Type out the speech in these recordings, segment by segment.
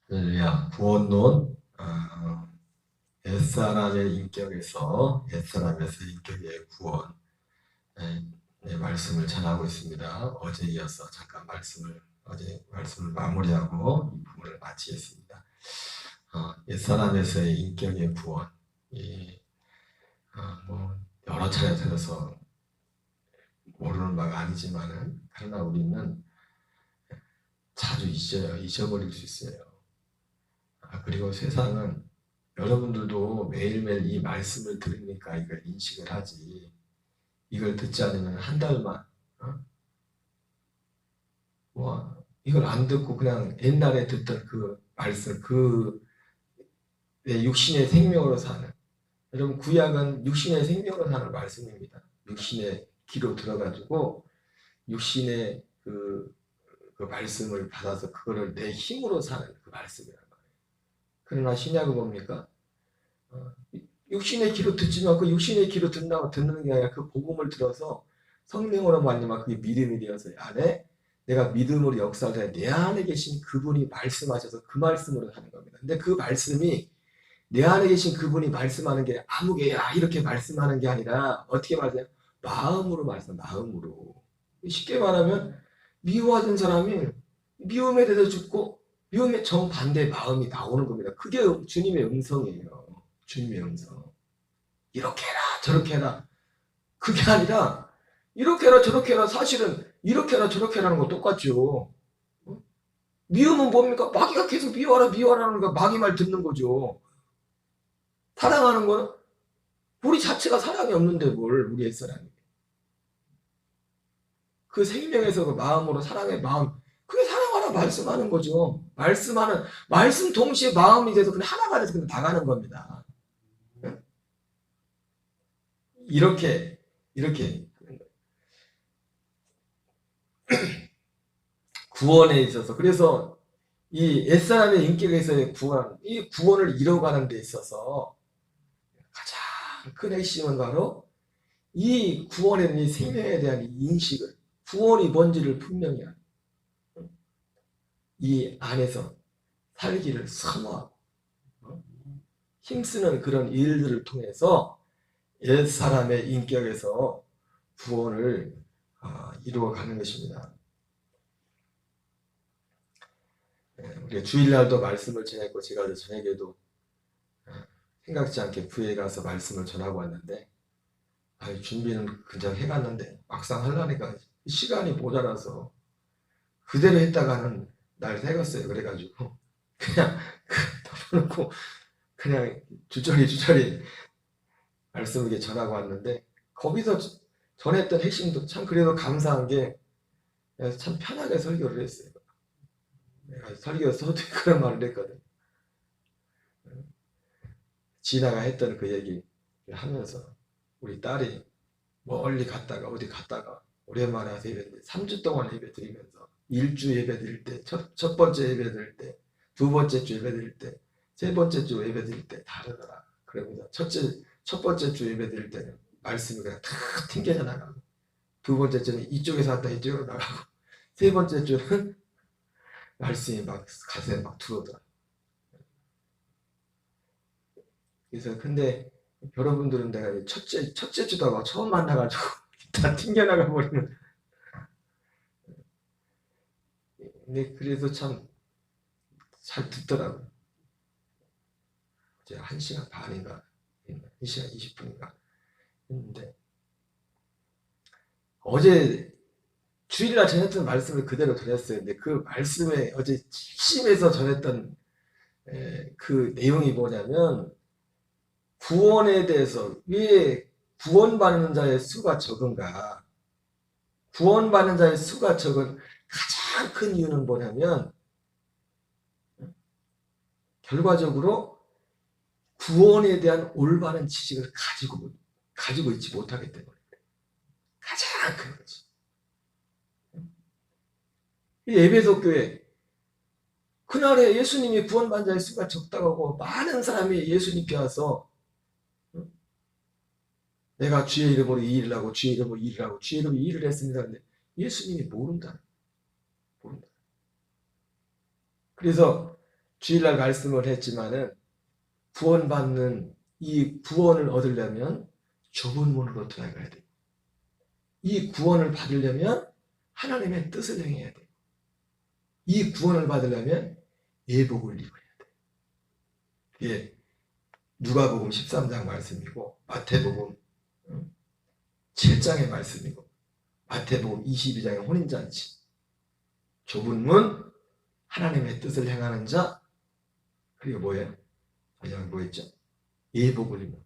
할렐루야. 구원론 옛사람의 인격에서 옛사람에서 인격의 구원 말씀을 전하고 있습니다. 어제 이어서 잠깐 어제 말씀을 마무리하고 이 부분을 마치겠습니다. 옛사람에서의 인격의 구원 여러 차례 들어서 모르는 바가 아니지만은 그러나 우리는 자주 잊어버릴 수 있어요. 그리고 세상은 여러분들도 매일매일 이 말씀을 들으니까 이걸 인식을 하지. 이걸 듣지 않으면 한 달만 이걸 안 듣고 그냥 옛날에 듣던 그 말씀, 내 육신의 생명으로 사는, 여러분 구약은 육신의 생명으로 사는 말씀입니다. 육신의 기로 들어가지고 육신의 그 말씀을 받아서 그거를 내 힘으로 사는 그 말씀이란 말이에요. 그러나 신약은 뭡니까? 육신의 귀로 듣지만 그 육신의 귀로 듣는 게 아니라 그 복음을 들어서 성령으로 말미암아 그게 믿음이 되어서 안에 내가 믿음으로 역사를 해 내 안에 계신 그분이 말씀하셔서 그 말씀으로 하는 겁니다. 근데 그 말씀이 내 안에 계신 그분이 말씀하는 게 아무개야 이렇게 말씀하는 게 아니라 어떻게 말해요? 마음으로 마음으로. 쉽게 말하면 미워하던 사람이 미움에 대해서 죽고 미움의 정반대 마음이 나오는 겁니다. 그게 주님의 음성이에요. 주님의 음성. 이렇게 해라 저렇게 해라. 그게 아니라 이렇게 해라 저렇게 해라. 사실은 이렇게 해라 저렇게 해라는 거 똑같죠. 미움은 뭡니까? 마귀가 계속 미워하라는 거 마귀 말 듣는 거죠. 사랑하는 거는 우리 자체가 사랑이 없는데 뭘 우리 옛사람이. 그 생명에서 그 마음으로 사랑의 마음 그게 사랑하라 말씀하는 거죠. 말씀 동시에 마음이 돼서 그냥 하나가 돼서 그냥 나가는 겁니다. 이렇게 구원에 있어서 그래서 이 옛사람의 인격에서의 이 구원을 이뤄가는 데 있어서 가장 큰 핵심은 바로 이 구원에 대한 이 생명에 대한 인식을 구원이 뭔지를 분명히 이 안에서 살기를 선호하고 힘쓰는 그런 일들을 통해서 옛사람의 인격에서 구원을 이루어가는 것입니다. 우리 주일날도 말씀을 전했고 제가 저녁에도 생각지 않게 부에 가서 말씀을 전하고 왔는데 준비는 그냥 해갔는데 막상 하려니까 시간이 모자라서 그대로 했다가는 날 새겼어요. 그래가지고 그냥 덮어놓고 그냥 주저리 말씀을 이렇게 전하고 왔는데 거기서 전했던 핵심도 참 그래도 감사한 게 참 편하게 설교를 했어요. 내가 설교 써도 그런 말을 했거든. 지나가 했던 그 얘기 하면서 우리 딸이 멀리 갔다가 어디 갔다가 오랜만에 와서 예배 3주 동안 예배 드리면서 1주 예배 드릴 때 첫 번째 예배 드릴 때 두 번째 주 예배 드릴 때 세 번째 주 예배 드릴 때 다르더라. 그러면서 첫 번째 주 예배 드릴 때는 말씀이 그냥 탁 튕겨져 나가고 두 번째 주는 이쪽에서 왔다 이쪽으로 나가고 세 번째 주는 말씀이 막 가슴에 막 들어오더라. 그래서 근데 여러분들은 내가 첫째 주다 막 처음 만나가지고 다 튕겨나가 버리는. 근데 그래도 참 잘 듣더라고. 이제 1시간 반인가 1시간 20분인가 했는데 어제 주일날 전했던 말씀을 그대로 전했어요. 근데 그 말씀에 어제 핵심에서 전했던 그 내용이 뭐냐면 구원에 대해서 왜 구원받는 자의 수가 적은가? 구원받는 자의 수가 적은 가장 큰 이유는 뭐냐면 결과적으로 구원에 대한 올바른 지식을 가지고 있지 못하기 때문에 가장 큰 거지. 이 에베소 교회 그날에 예수님이 구원받는 자의 수가 적다고 하고 많은 사람이 예수님께 와서 내가 주의 이름으로 이 일을 하고 주의 이름으로 이 일을 하고 주의 이름으로 이 일을 했습니다. 근데 예수님이 모른다. 그래서 주일날 말씀을 했지만은 구원받는 이 구원을 얻으려면 좁은 문으로 들어가야 돼요. 이 구원을 받으려면 하나님의 뜻을 행해야 돼요. 이 구원을 받으려면 예복을 입어야 돼요. 이게 누가복음 13장 말씀이고 마태복음 7장의 말씀이고 마태복음 22장의 혼인잔치. 좁은 문, 하나님의 뜻을 행하는 자, 그리고 뭐예요? 마지막에 뭐였죠? 예복을 입는.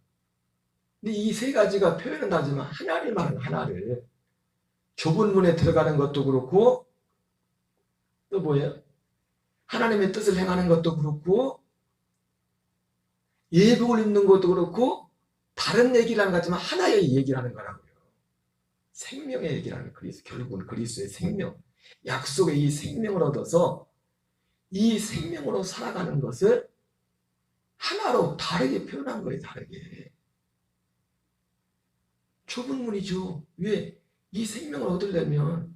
근데 이 세 가지가 표현은 하지만 하나를 말하는 하나를. 좁은 문에 들어가는 것도 그렇고 또 뭐예요? 하나님의 뜻을 행하는 것도 그렇고 예복을 입는 것도 그렇고 다른 얘기를 하는 것 같지만 하나의 얘기를 하는 거라고요. 생명의 얘기를 하는 그리스도, 결국은 그리스도의 생명, 약속의 이 생명을 얻어서 이 생명으로 살아가는 것을 하나로 다르게 표현한 거예요. 다르게. 좁은 문이죠. 왜? 이 생명을 얻으려면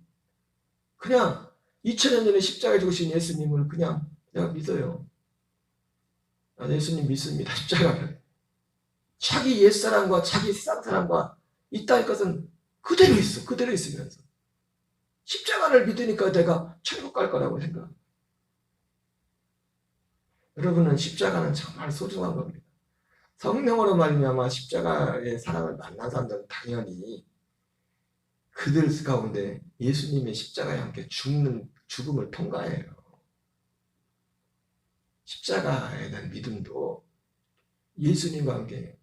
그냥 2000년 전에 십자가에 죽으신 예수님을 그냥 내가 믿어요. 나 예수님 믿습니다. 십자가를. 자기 옛사람과 자기 세상 사람과 있다는 것은 그대로 있어. 그대로 있으면서. 십자가를 믿으니까 내가 천국 갈 거라고 생각합니다. 여러분은 십자가는 정말 소중한 겁니다. 성령으로 말미암아 십자가의 사랑을 만난 사람들은 당연히 그들 가운데 예수님의 십자가에 함께 죽음을 통과해요. 십자가에 대한 믿음도 예수님과 함께.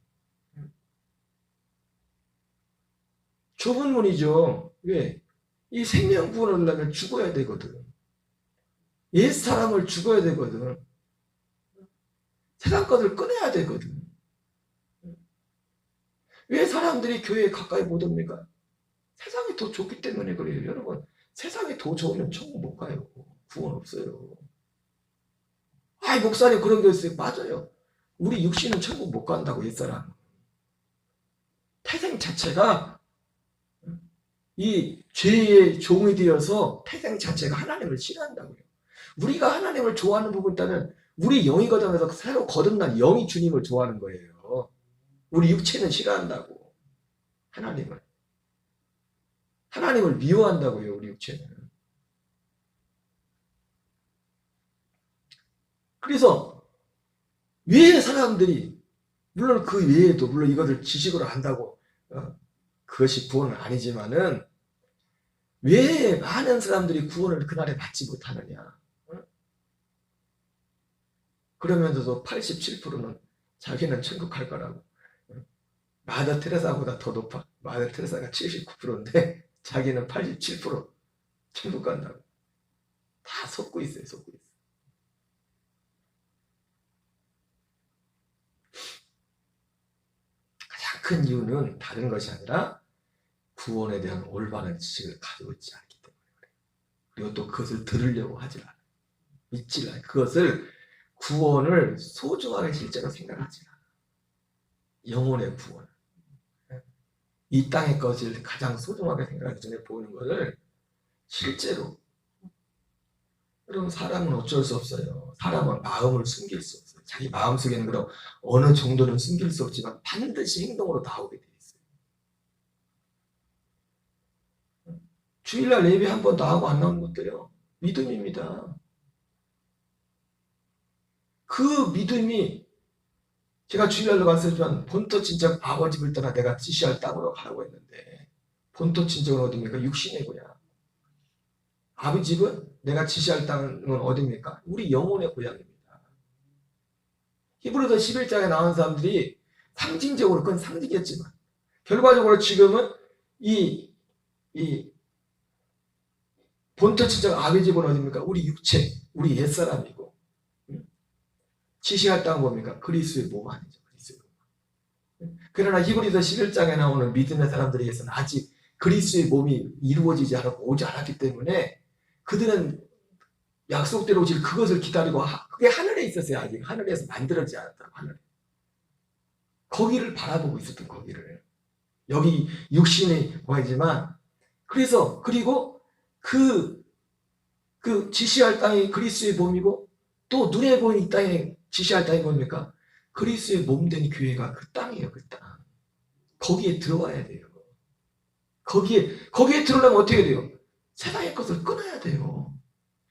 좁은 문이죠. 왜? 이 생명 구원을 하려면 죽어야 되거든. 옛 사람을 죽어야 되거든. 세상 것을 끊어야 되거든. 왜 사람들이 교회에 가까이 못 옵니까? 세상이 더 좋기 때문에 그래요. 여러분, 세상이 더 좋으면 천국 못 가요. 구원 없어요. 아이, 목사님 그런 게 있어요. 맞아요. 우리 육신은 천국 못 간다고 옛사람. 태생 자체가 이 죄의 종이 되어서 태생 자체가 하나님을 싫어한다고요. 우리가 하나님을 좋아하는 부분 있다면 우리 영이 거듭나서 새로 거듭난 영이 주님을 좋아하는 거예요. 우리 육체는 싫어한다고. 하나님을 미워한다고요. 우리 육체는. 그래서 왜 사람들이 물론 그 외에도 물론 이것을 지식으로 안다고 그것이 구원은 아니지만은 왜 많은 사람들이 구원을 그날에 받지 못하느냐. 그러면서도 87%는 자기는 천국 갈 거라고. 마더 테레사보다 더 높아. 마더 테레사가 79%인데 자기는 87% 천국 간다고. 다 속고 있어요. 속고 있어요. 가장 큰 이유는 다른 것이 아니라 구원에 대한 올바른 지식을 가지고 있지 않기 때문에 그래요. 그리고 또 그것을 들으려고 하지 않아요. 믿지 않아요. 그것을 구원을 소중하게 실제로 생각하지 않아요. 영혼의 구원. 이 땅의 것을 가장 소중하게 생각하기 전에 보이는 것을 실제로. 여러분, 사람은 어쩔 수 없어요. 사람은 마음을 숨길 수 없어요. 자기 마음속에는 그럼 어느 정도는 숨길 수 없지만 반드시 행동으로 나오게 돼 있어요. 주일날 예배 한 번 나오고 안 나오는 것도요. 믿음입니다. 그 믿음이 제가 주일날로 갔었지만 본토 친척 아버지를 떠나 내가 지시할 땅으로 가라고 했는데 본토 친척은 어디입니까? 육신의 고향. 아버지 집은 내가 지시할 땅은 어디입니까? 우리 영혼의 고향입니다. 히브리서 11장에 나온 사람들이 상징적으로 그건 상징이었지만 결과적으로 지금은 이 본토 친척 아버지 집은 어디입니까? 우리 육체, 우리 옛사람이고 지시할 땅은 뭡니까? 그리스도의 몸 아니죠. 그리스도의 몸. 그러나 히브리서 11장에 나오는 믿음의 사람들에게서는 아직 그리스도의 몸이 이루어지지 않았고 오지 않았기 때문에 그들은 약속대로 오실 그것을 기다리고 그게 하늘에 있었어요. 아직 하늘에서 만들어지지 않았다고. 하늘에. 거기를 바라보고 있었던 거기를. 여기 육신의 모양이지만 그래서 그리고 그 지시할 땅이 그리스도의 몸이고 또 눈에 보이는 이 땅에 지시할 땅이 뭡니까? 그리스도의 몸된 교회가 그 땅이에요. 그 땅. 거기에 들어와야 돼요. 거기에 들어오려면 어떻게 돼요? 세상의 것을 끊어야 돼요.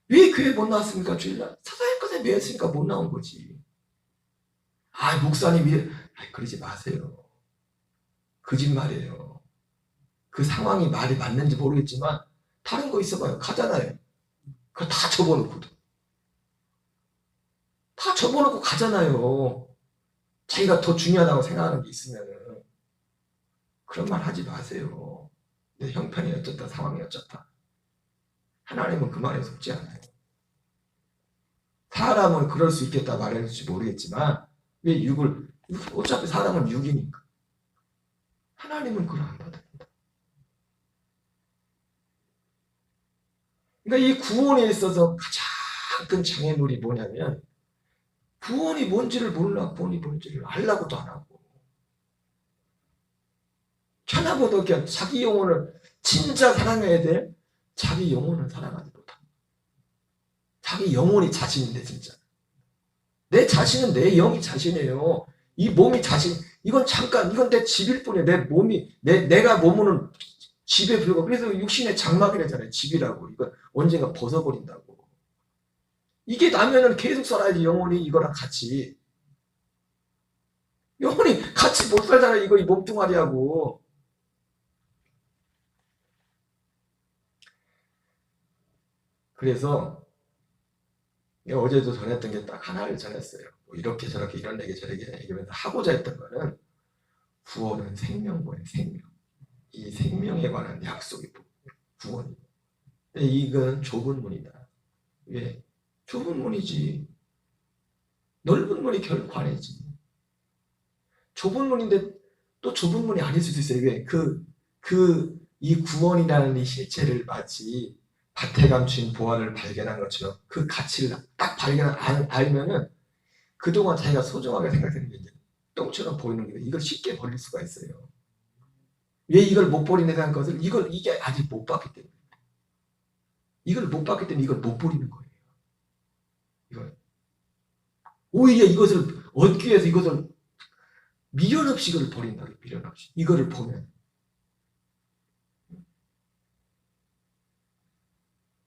왜 교회 못 나왔습니까? 주일날 세상의 것에 매였으니까 못 나온 거지. 목사님이 그러지 마세요. 거짓말이에요. 그 상황이 말이 맞는지 모르겠지만 다른 거 있어봐요. 가잖아요. 그거 다 접어놓고 가잖아요. 자기가 더 중요하다고 생각하는 게 있으면은. 그런 말 하지 마세요. 내 형편이 어쩌다 상황이 어쩌다. 하나님은 그 말에 속지 않아요. 사람은 그럴 수 있겠다 말할지 모르겠지만 왜 어차피 사람은 육이니까. 하나님은 그걸 안 받습니다. 그러니까 이 구원에 있어서 가장 큰 장애물이 뭐냐면 구원이 뭔지를 몰라. 구원이 뭔지를 알라고도 안 하고 편하고도 그냥 자기 영혼을 진짜 사랑해야 돼. 자기 영혼을 사랑하지 못합니다. 자기 영혼이 자신인데 진짜. 내 자신은 내 영이 자신이에요. 이 몸이 자신. 이건 잠깐 이건 내 집일 뿐이에요. 내 몸이 내가 머무는 집에 불과. 그래서 육신의 장막이라잖아요. 집이라고. 이거 언젠가 벗어버린다고. 이게 나면은 계속 살아야지. 영혼이 이거랑 같이. 영혼이 같이 못 살잖아요. 이거 이 몸뚱아리하고. 그래서 어제도 전했던 게 딱 하나를 전했어요. 뭐 이렇게 저렇게 이런 얘기 저렇게 얘기하면서 하고자 했던 거는 구원은 생명이에요. 생명. 이 생명에 관한 약속이 구원이에요. 근데 이건 좁은 문이다. 왜? 좁은 문이지. 넓은 문이 결코 아니지. 좁은 문인데 또 좁은 문이 아닐 수도 있어요. 왜? 이 구원이라는 이 실체를 마치 밭에 감춘 보화를 발견한 것처럼 그 가치를 딱 알면은 그동안 자기가 소중하게 생각했는 게 이제 똥처럼 보이는 게 이걸 쉽게 버릴 수가 있어요. 왜 이걸 못 버리는 것을 이게 아직 못 봤기 때문에 이걸 못 버리는 거예요. 오히려 이것을 얻기 위해서 이것을 미련 없이 이걸 버린다. 미련 없이 이거를 보면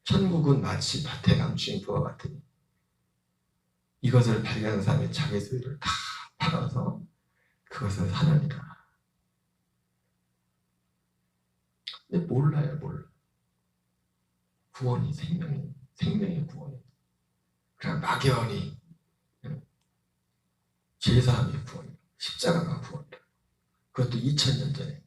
천국은 마치 밭에 감춘 부와 같으니 이것을 발견한 사람이 자기 소유를 다 팔아서 그것을 사느니라. 근데 몰라요. 구원이 생명의 구원이. 그냥 막연히 제사함이 구원이에요. 십자가가 구원이에요. 그것도 2000년 전에.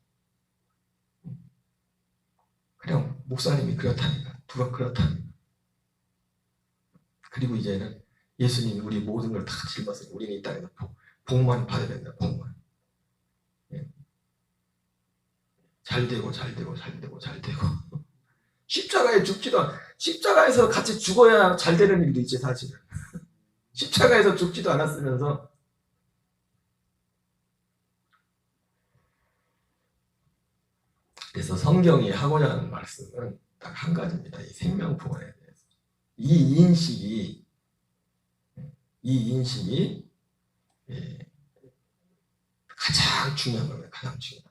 그냥 목사님이 그렇다니까. 누가 그렇다니까. 그리고 이제는 예수님이 우리 모든 걸 다 짊었으니 우리는 이 땅에서 복만 받아야 된다. 복만. 잘 되고 십자가에 십자가에서 같이 죽어야 잘 되는 일도 있지 사실은. 십자가에서 죽지도 않았으면서. 그래서 성경이 하고자 하는 말씀은 딱 한 가지입니다. 이 생명 구원에 대해서. 이 인식이 가장 중요한 겁니다. 가장 중요한.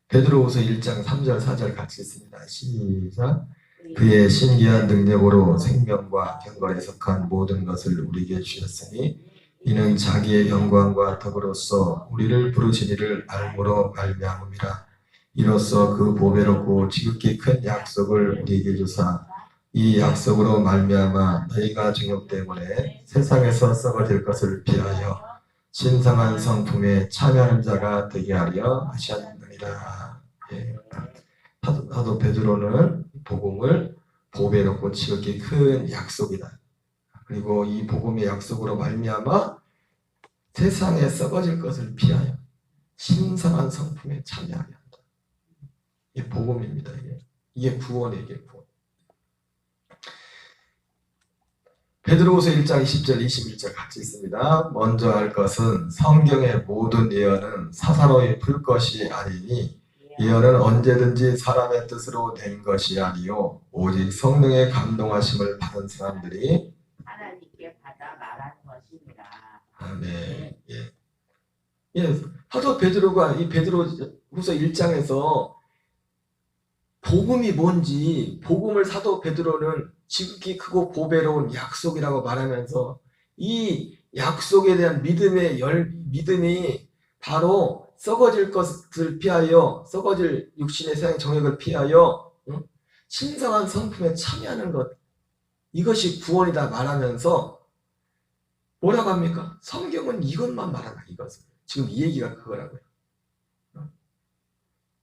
베드로후서 1장 3절 4절 같이 읽습니다. 시작. 그의 신기한 능력으로 생명과 경건에 속한 모든 것을 우리에게 주셨으니 이는 자기의 영광과 덕으로서 우리를 부르시니를 알므로 말미암음이라. 이로써 그 보배롭고 지극히 큰 약속을 우리에게 주사 이 약속으로 말미암아 너희가 증욕 때문에 세상에서 썩어질 것을 피하여 신성한 성품에 참여하는 자가 되게 하려 하셨느니라. 사도 베드로는 복음을 보배롭고 지극히 큰 약속이다. 그리고 이 복음의 약속으로 말미암아 세상에 썩어질 것을 피하여 신성한 성품에 참여하게 한다. 이게 복음입니다. 이게 구원이에요. 이게 구원. 베드로후서 1장 20절 21절 같이 있습니다. 먼저 할 것은 성경의 모든 예언은 사사로이 풀 것이 아니니 예언은 언제든지 사람의 뜻으로 된 것이 아니요 오직 성령의 감동하심을 받은 사람들이 말하는 것입니다. 아멘. 예. 예. 사도 베드로가 이 베드로후서 1장에서 복음이 뭔지, 복음을 사도 베드로는 지극히 크고 보배로운 약속이라고 말하면서 이 약속에 대한 믿음이 바로 썩어질 것을 피하여, 썩어질 육신의 세상 정욕을 피하여 신성한 성품에 참여하는 것, 이것이 구원이다 말하면서 뭐라고 합니까? 성경은 이것만 말한다. 이것은 지금 이 얘기가 그거라고요.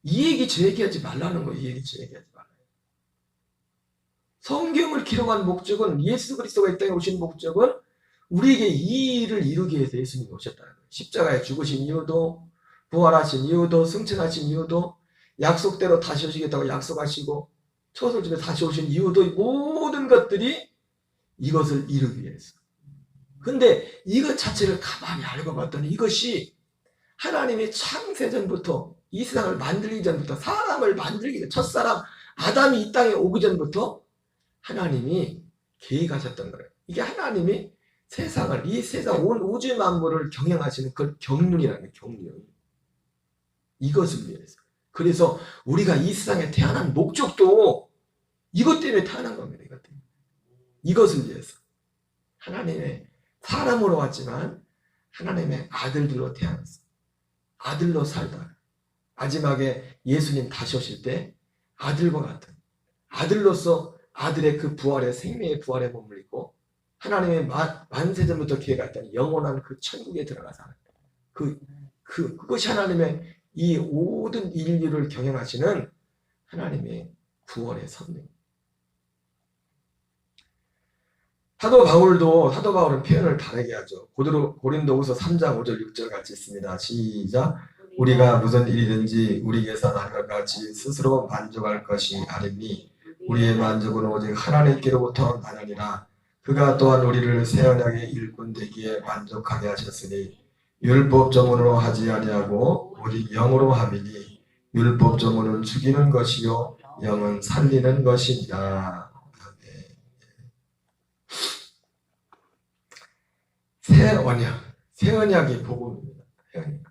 이 얘기 저 얘기하지 말라는 거예요. 이 얘기 저 얘기하지 말아요. 성경을 기록한 목적은, 예수 그리스도가 이 땅에 오신 목적은 우리에게 이 일을 이루기 위해서 예수님이 오셨다는 거예요. 십자가에 죽으신 이유도, 부활하신 이유도, 승천하신 이유도, 약속대로 다시 오시겠다고 약속하시고 초설집에 다시 오신 이유도, 모든 것들이 이것을 이루기 위해서. 근데 이것 자체를 가만히 알고 봤더니 이것이 하나님이 창세전부터, 이 세상을 만들기 전부터, 사람을 만들기 전, 첫사람 아담이 이 땅에 오기 전부터 하나님이 계획하셨던 거예요. 이게 하나님이 세상을, 이 세상 온 우주 만물을 경영하시는 그 경륜이라는 거예요. 경륜. 이것을 위해서. 그래서 우리가 이 세상에 태어난 목적도 이것 때문에 태어난 겁니다. 이것 때문에. 이것을 위해서. 하나님의 사람으로 왔지만 하나님의 아들들로 태어났어. 아들로 살다가 마지막에 예수님 다시 오실 때 아들과 같은, 아들로서 아들의 그 부활의, 생명의 부활의 몸을 입고 하나님의 만세전부터 계획했던 영원한 그 천국에 들어가서 그것이 하나님의 이 모든 인류를 경영하시는 하나님의 구원의 선명. 사도 바울은 표현을 다르게 하죠. 고린도후서 3장 5절 6절 같이 있습니다. 시작. 우리가 무슨 일이든지 우리에게서 난 것 같이 스스로 만족할 것이 아니니 우리의 만족은 오직 하나님께로부터 나느니라. 그가 또한 우리를 새 언약의 일꾼 되기에 만족하게 하셨으니 율법 조문으로 하지 아니하고 오직 영으로 함이니 율법 조문은 죽이는 것이요 영은 살리는 것이니라. 새 언약이 복음입니다. 새 언약.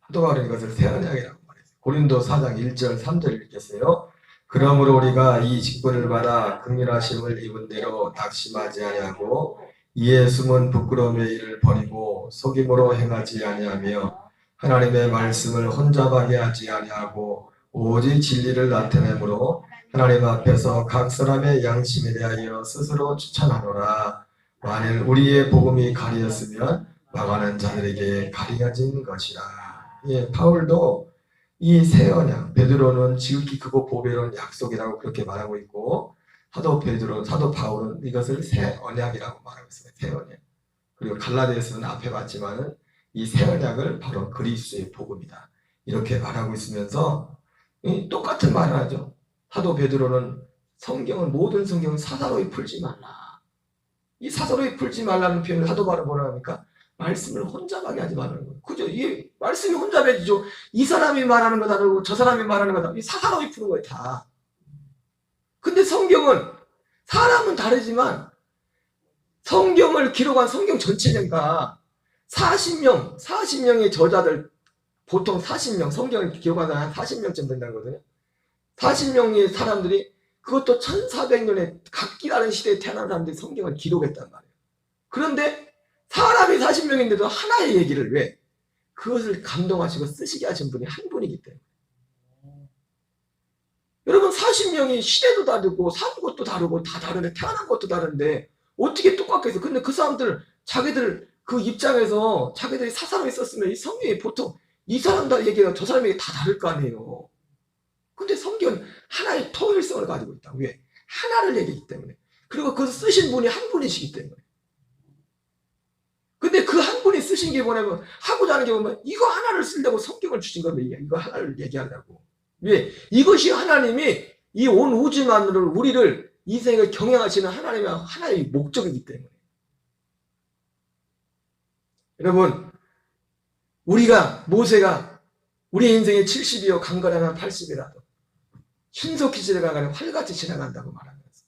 사도 바울은 이것을 새 언약이라고 말했어요. 고린도 4장 1절 3절 읽겠어요. 그러므로 우리가 이 직분을 받아 긍휼하심을 입은 대로 낙심하지 아니하고 이에 숨은 부끄러움의 일을 버리고 속임으로 행하지 아니하며 하나님의 말씀을 혼잡하게 하지 아니하고 오직 진리를 나타내므로 하나님 앞에서 각 사람의 양심에 대하여 스스로 추천하노라. 만일 우리의 복음이 가리었으면 망하는 자들에게 가리어진 것이라. 예, 바울도 이 새 언약, 베드로는 지극히 크고 보배로운 약속이라고 그렇게 말하고 있고, 사도 바울은 이것을 새 언약이라고 말하고 있습니다. 새 언약. 그리고 갈라디아서는 앞에 봤지만은 이 새 언약을 바로 그리스도의 복음이다. 이렇게 말하고 있으면서 똑같은 말을 하죠. 사도 베드로는 모든 성경은 사사로이 풀지 말라. 이 사사로이 풀지 말라는 표현을 사도 바울은 뭐라 합니까? 말씀을 혼잡하게 하지 말라는 거예요. 그죠? 이 말씀이 혼잡해지죠. 이 사람이 말하는 거 다르고 저 사람이 말하는 거 다르고 이 사사로이 푸는 거예요, 다. 근데 성경은 사람은 다르지만 성경을 기록한 성경 전체가 40명의 저자들, 보통 40명, 성경을 기록한 사람 한 40명쯤 된다는 거거든요. 40명의 사람들이, 그것도 1400년에 각기 다른 시대에 태어난 사람들이 성경을 기록했단 말이에요. 그런데 사람이 40명인데도 하나의 얘기를 왜? 그것을 감동하시고 쓰시게 하신 분이 한 분이기 때문에. 여러분 40명이 시대도 다르고 산 것도 다르고 다 다른데 태어난 것도 다른데 어떻게 똑같게 해서, 근데 그 사람들 자기들 그 입장에서 자기들이 사사로이 썼으면 이 성경이 보통 이 사람들 얘기가 저 사람 얘기 다 다를 거 아니에요. 근데 성경은 하나의 통일성을 가지고 있다. 왜? 하나를 얘기하기 때문에. 그리고 그것을 쓰신 분이 한 분이시기 때문에. 근데 그 한 분이 쓰신 게 뭐냐면, 하고자 하는 게 뭐냐면, 이거 하나를 쓰려고 성경을 주신 겁니다. 이거 하나를 얘기하려고. 왜? 이것이 하나님이 이 온 우주만으로 우리를, 이 세상을 경영하시는 하나의 목적이기 때문에. 여러분, 모세가 우리 인생의 70이요 강건하면 80이라도 신속히 지나가는 활같이 지나간다고 말하면서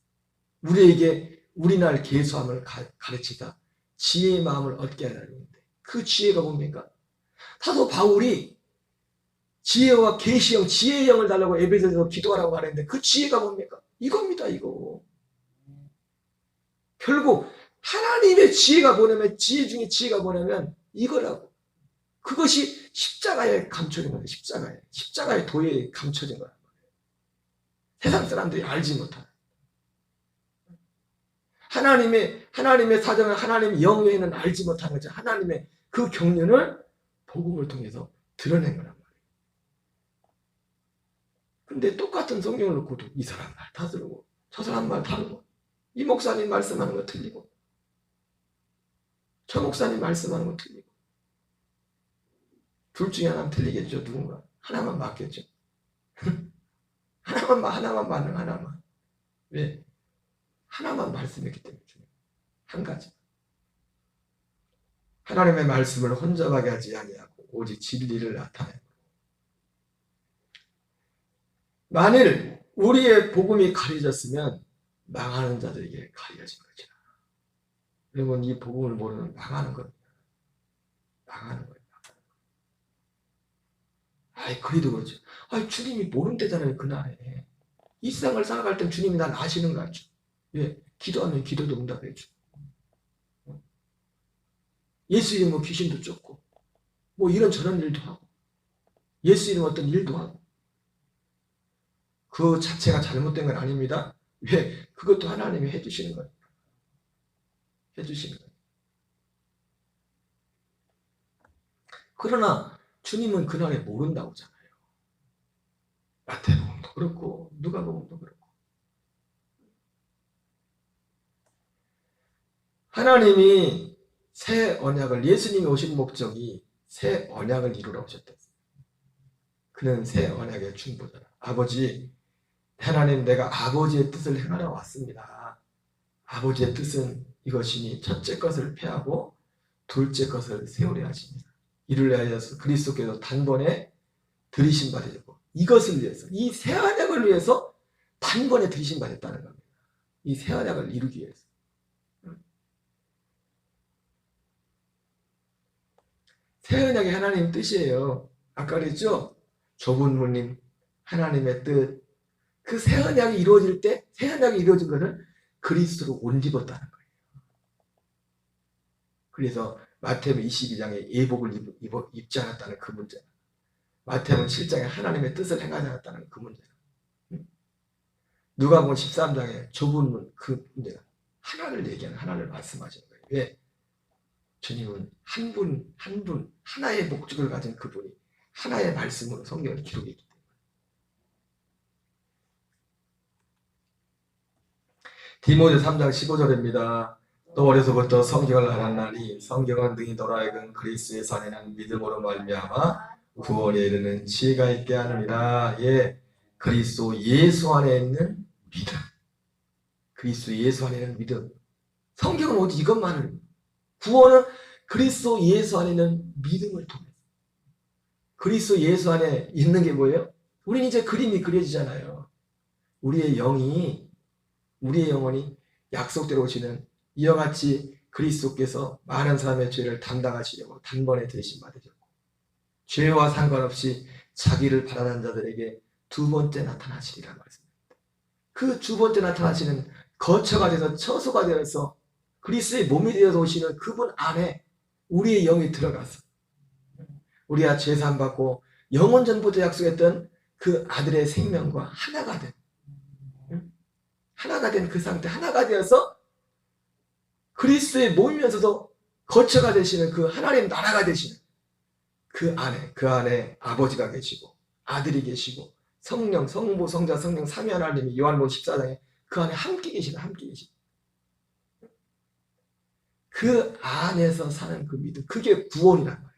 우리에게 우리날 계수함을 가르치다 지혜의 마음을 얻게 하려는데 그 지혜가 뭡니까? 사도 바울이 지혜와 계시형, 지혜의 영을 달라고 에베소서에서 기도하라고 말했는데 그 지혜가 뭡니까? 이겁니다, 이거. 결국 하나님의 지혜가 뭐냐면, 지혜 중에 지혜가 뭐냐면 이거라고. 그것이 십자가에 감춰진 거예요. 십자가의 도에 감춰진 거란 말이에요. 세상 사람들이 알지 못하는. 하나님의 사정을 하나님의 영 외에는 알지 못하는 거죠. 하나님의 그 경륜을 복음을 통해서 드러낸 거란 말이에요. 근데 똑같은 성경을 놓고도 이 사람 말 다 들고 저 사람 말 다르고, 이 목사님 말씀하는 거 틀리고 저 목사님 말씀하는 거 틀리고, 둘 중에 하나는 틀리겠죠. 누군가 하나만 맞겠죠. 하나만 맞는, 하나만. 왜? 하나만 말씀했기 때문에. 한 가지. 하나님의 말씀을 혼잡하게 하지 아니하고 오직 진리를 나타내고. 만일 우리의 복음이 가려졌으면 망하는 자들에게 가려진 거죠. 여러분, 이 복음을 모르면 망하는 겁니다. 망하는 거예요. 아이, 그래도 그렇죠. 아이, 주님이 모른대잖아요, 그날에. 이 세상을 살아갈 땐 주님이 난 아시는 거 알죠. 왜? 기도하면 기도도 응답해줘. 예수 이름 뭐 귀신도 쫓고, 뭐 이런 저런 일도 하고, 예수 이름 어떤 일도 하고. 그 자체가 잘못된 건 아닙니다. 왜? 그것도 하나님이 해주시는 거예요. 해주시는 거예요. 그러나 주님은 그날에 모른다고 하잖아요. 마태복음도 그렇고 누가복음도 그렇고. 하나님이 새 언약을, 예수님이 오신 목적이 새 언약을 이루러 오셨다. 그는 새 언약의 중보자라. 아버지, 하나님, 내가 아버지의 뜻을 행하러 왔습니다. 아버지의 뜻은 이것이니 첫째 것을 폐하고 둘째 것을 세우려 하십니다. 이를 위하여서 그리스도께서 단번에 들이신 바 되고, 이것을 위해서, 이 새 언약을 위해서 단번에 들이신 바 됐다는 겁니다. 이 새 언약을 이루기 위해서. 새 언약이 하나님 뜻이에요. 아까 그랬죠? 좁은 문님, 하나님의 뜻. 그 새 언약이 이루어질 때, 새 언약이 이루어진 것을 그리스도로 옷 입었다는 거예요. 그래서 마태복음 22장에 예복을 입지 않았다는 그 문제, 마태복음 7장에 하나님의 뜻을 행하지 않았다는 그 문제, 누가복음 13장에 좁은 문, 그 문제가 하나를 얘기하는, 하나를 말씀하시는 거예요. 왜? 주님은 한 분, 하나의 목적을 가진 그분이 하나의 말씀으로 성경을 기록했기 때문에. 디모데 3장 15절입니다. 또 어려서부터 성경을 알았나니 성경은 능히 너로 하여금 그리스도에서 안에는 믿음으로 말미암아 구원에 이르는 지혜가 있게 하느니라. 예, 그리스도 예수 안에 있는 믿음. 그리스도 예수 안에 있는 믿음. 성경은 오직 이것만을, 구원은 그리스도 예수 안에 있는 믿음을 통해서. 그리스도 예수 안에 있는 게 뭐예요? 우리는 이제 그림이 그려지잖아요. 우리의 영혼이 약속대로 오시는 이와 같이 그리스도께서 많은 사람의 죄를 담당하시려고 단번에 들이신 바 되셨고, 죄와 상관없이 자기를 바라는 자들에게 두 번째 나타나시리라 말씀입니다. 그 두 번째 나타나시는 거처가 돼서, 처소가 되어서 그리스도의 몸이 되어서 오시는 그분 안에 우리의 영이 들어가서 우리가 죄사함 받고 영원 전부터 약속했던 그 아들의 생명과 하나가 된 그 상태, 하나가 되어서 그리스도의 몸이면서도 거처가 되시는 그 하나님 나라가 되시는 그 안에 아버지가 계시고 아들이 계시고 성령, 성부, 성자, 성령 삼위 하나님이 요한복음 14장에 그 안에 함께 계시는, 그 안에서 사는 그 믿음, 그게 구원이란 말이에요.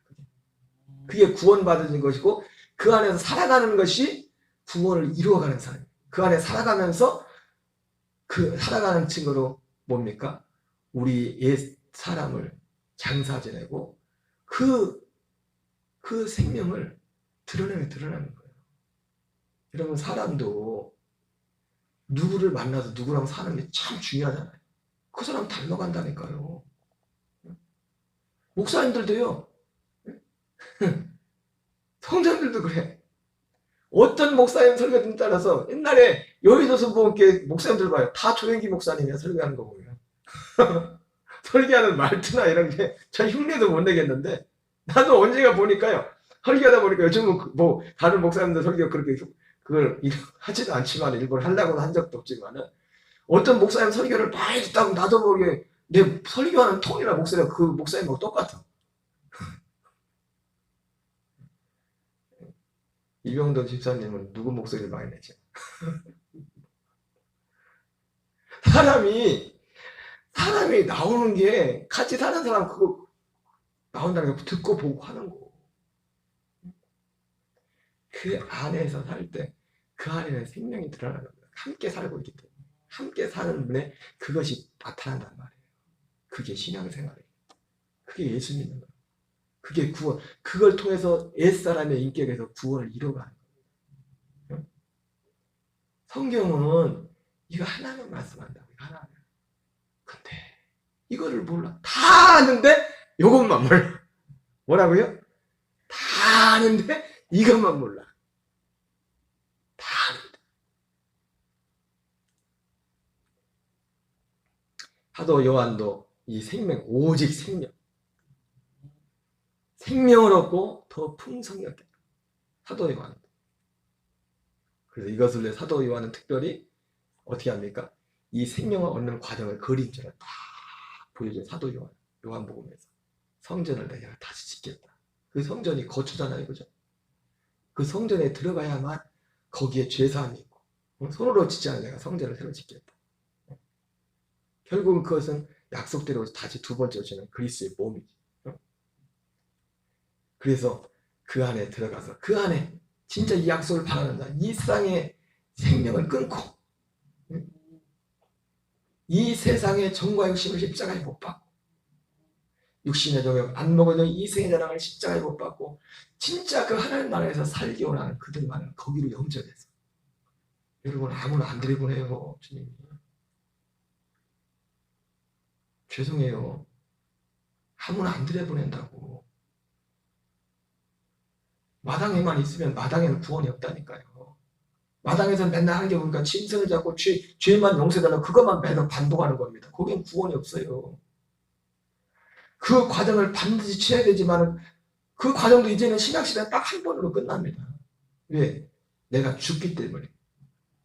그게 구원받은 것이고, 그 안에서 살아가는 것이 구원을 이루어가는 사람이에요. 그 안에 살아가면서 그 살아가는 친구로 뭡니까? 우리 옛 사람을 장사 지내고 그 생명을 드러내는 거예요. 여러분, 사람도 누구를 만나서 누구랑 사는 게 참 중요하잖아요. 그 사람 닮아간다니까요. 목사님들도요. 성전들도 그래. 어떤 목사님 설교든 따라서 옛날에 여의도서 보니까 목사님들 봐요. 다 조영기 목사님이야 설교하는 거 보면. 설교하는 말투나 이런 게 전 흉내도 못 내겠는데 나도 언젠가 보니까요. 설교하다 보니까 요즘은 뭐 다른 목사님들 설교 그렇게 그걸 하지도 않지만 일부러 하려고 한 적도 없지만은 어떤 목사님 설교를 많이 듣다 보면 나도 모르게 내 설교하는 톤이나 목소리가 그 목사님하고 똑같아. 이병돈 집사님은 누구 목소리를 많이 내죠? 사람이 나오는 게 같이 사는 사람 그거 나온다는 거 듣고 보고 하는 거. 그 안에서 살 때 그 안에는 생명이 드러나는 거예요. 함께 살고 있기 때문에 함께 사는 분에 그것이 나타난단 말이에요. 그게 신앙생활이에요. 그게 예수 믿는 거예요. 그게 구원. 그걸 통해서 옛사람의 인격에서 구원을 이뤄가는 거예요. 성경은 이거 하나만 말씀한다고. 하나만. 근데 이거를 몰라. 다 아는데 이것만 몰라. 뭐라고요? 다 아는데 이것만 몰라. 다 아는데. 사도 요한도 이 생명, 오직 생명. 생명을 얻고 더 풍성히 얻겠다. 사도 요한. 그래서 이것을 내 사도 요한은 특별히 어떻게 합니까? 이 생명을 얻는 과정을 그림처럼 다 보여줘요. 사도 요한. 요한복음에서. 성전을 내가 다시 짓겠다. 그 성전이 거처잖아요. 그죠? 그 성전에 들어가야만 거기에 죄사함이 있고 손으로 짓지 않은 내가 성전을 새로 짓겠다. 결국은 그것은 약속대로 다시 두 번째 오시는 그리스도의 몸이지. 그래서 그 안에 들어가서 그 안에 진짜 이 약속을 바라는다. 이 세상의 생명을 끊고 이 세상의 정과 욕심을 십자가에 못 받고 육신의 정욕 안 먹어도 이생의 자랑을 십자가에 못 받고 진짜 그 하나님 나라에서 살기 원하는 그들만은 거기로 영접해서 여러분 아무나 안 들여보내요. 주님이 죄송해요. 아무나 안 들여보낸다고. 마당에만 있으면 마당에는 구원이 없다니까요. 마당에서 맨날 하는 게 보니까 짐승을 잡고 죄만 용서해달라고 그것만 매번 반복하는 겁니다. 거기엔 구원이 없어요. 그 과정을 반드시 치러야 되지만 그 과정도 이제는 신약시대는 딱 한 번으로 끝납니다. 왜? 내가 죽기 때문에.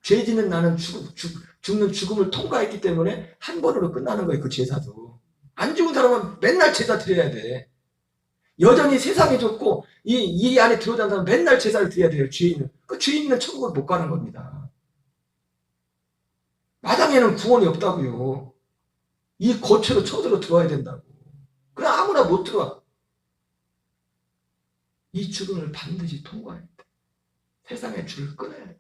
죄 짓는 나는 죽는 죽음을 통과했기 때문에 한 번으로 끝나는 거예요. 그 제사도. 안 죽은 사람은 맨날 제사 드려야 돼. 여전히 세상에 좋고 이 안에 들어오지 않는 사람은 맨날 제사를 드려야 돼요. 죄인은. 그 죄인은 천국을 못 가는 겁니다. 마당에는 구원이 없다고요. 이 거처로 초대로 들어와야 된다고. 그냥 아무나 못 들어와. 이 죽음을 반드시 통과해야 돼. 세상의 줄을 끊어야 돼.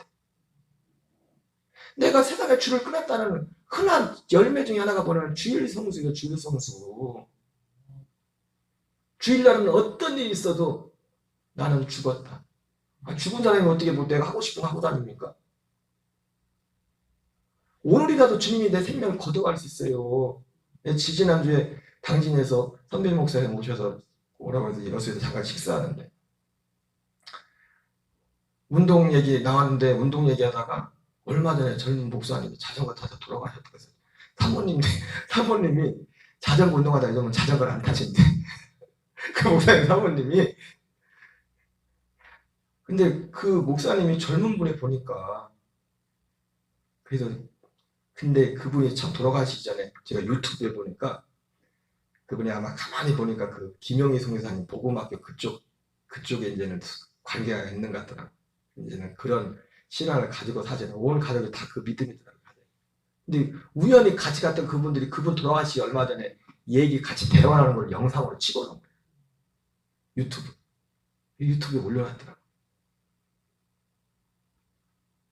내가 세상의 줄을 끊었다는 흔한 열매 중에 하나가 뭐냐면 주일성수예요. 주일성수. 주일날은 어떤 일이 있어도 나는 죽었다. 죽은 사람이 어떻게 뭐 내가 하고 싶은 거 하고 다닙니까? 오늘이라도 주님이 내 생명을 거둬갈 수 있어요. 지지난주에 당진에서 선배 목사님 오셔서 오라고 해서 여수에서 잠깐 식사하는데 운동 얘기 나왔는데 운동 얘기하다가 얼마 전에 젊은 목사님이 자전거 타서 돌아가셨다고 해서 사모님이 자전거 운동하다 이러면 자전거를 안 타신대. 그 목사님 사모님이. 근데 그 목사님이 젊은 분이 보니까 그래서 근데 그분이 참 돌아가시기 전에 제가 유튜브에 보니까 그분이 아마 가만히 보니까 그 김영희 선교사님 복음학교 그쪽에 이제는 관계가 있는 것 같더라고. 이제는 그런 신앙을 가지고 사잖아요. 온 가족이 다 그 믿음이더라고요. 근데 우연히 같이 갔던 그분들이 그분 돌아가시기 얼마 전에 얘기 같이 대화하는 걸 영상으로 찍어놓은 거예요. 유튜브에 올려놨더라고.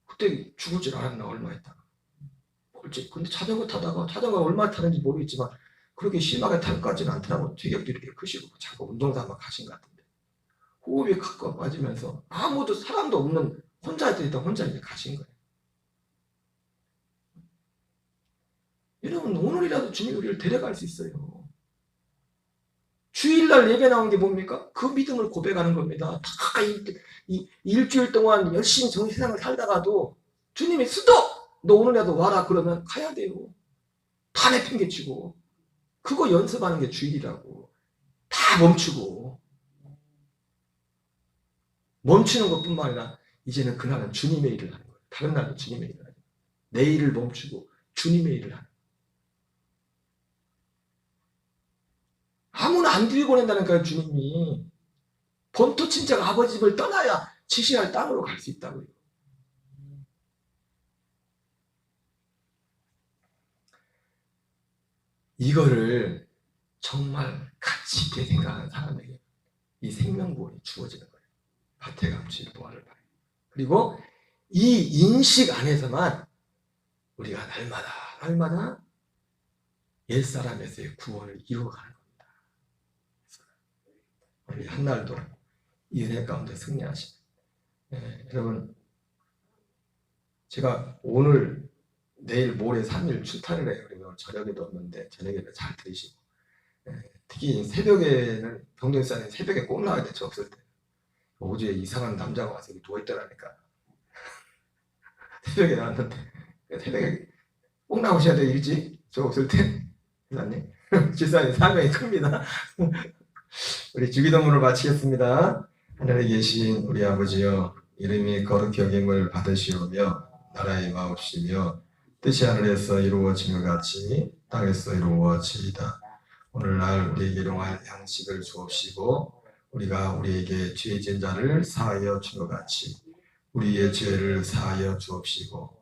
그때 죽을 줄 알았나 얼마 있다가. 근데 자전거 타다가 자전거 얼마 타는지 모르겠지만 그렇게 심하게 탈 것 같지는 않더라고. 체격도 이렇게 크시고 자꾸 운동삼아 가신 것 같은데 호흡이 가까워 빠지면서 아무도 사람도 없는 혼자 이제 가신 거예요. 여러분 오늘이라도 주님이 우리를 데려갈 수 있어요. 주일날 예배 나온 게 뭡니까? 그 믿음을 고백하는 겁니다. 다 이 일주일 동안 열심히 정신상을 살다가도 주님이 스톱! 너 오늘이라도 와라 그러면 가야 돼요. 다 내팽개치고. 그거 연습하는 게 주일이라고. 다 멈추고. 멈추는 것뿐만 아니라 이제는 그날은 주님의 일을 하는 거예요. 다른 날은 주님의 일을 하는 거예요. 내 일을 멈추고 주님의 일을 하는 거예요. 아무나 안 들여보낸다니까요, 주님이. 본토 친척 아버지 집을 떠나야 지시할 땅으로 갈 수 있다고요. 이거를 정말 가치 있게 생각하는 사람에게 이 생명구원이 주어지는 거예요. 밭에 감추인 보화를 봐요. 그리고 이 인식 안에서만 우리가 날마다 옛사람에서의 구원을 이루어가는 겁니다. 우리 한날도 이 은혜 가운데 승리하시는. 여러분, 제가 오늘, 내일, 모레 3일 출타를 해요. 그러면 저녁에도 없는데 저녁에는 잘 들으시고, 특히 새벽에는 경동사님 새벽에 꼭 나와야 돼. 저 없을 때. 어제 이상한 남자가 와서 여기 누워있더라니까. 새벽에 나왔는데 새벽에 꼭 나오셔야 돼. 일찍. 저 없을 때. 기사님, 집사님 사명이 큽니다. 우리 주기도문을 마치겠습니다. 하늘에 계신 우리 아버지여, 이름이 거룩히 여김을 받으시오며 나라의 마옵시며 뜻이 하늘에서 이루어지는 같이 땅에서 이루어지이다. 오늘날 우리에게 일용할 양식을 주옵시고 우리가 우리에게 죄 지은 자를 사하여 준 것 같이 우리의 죄를 사하여 주옵시고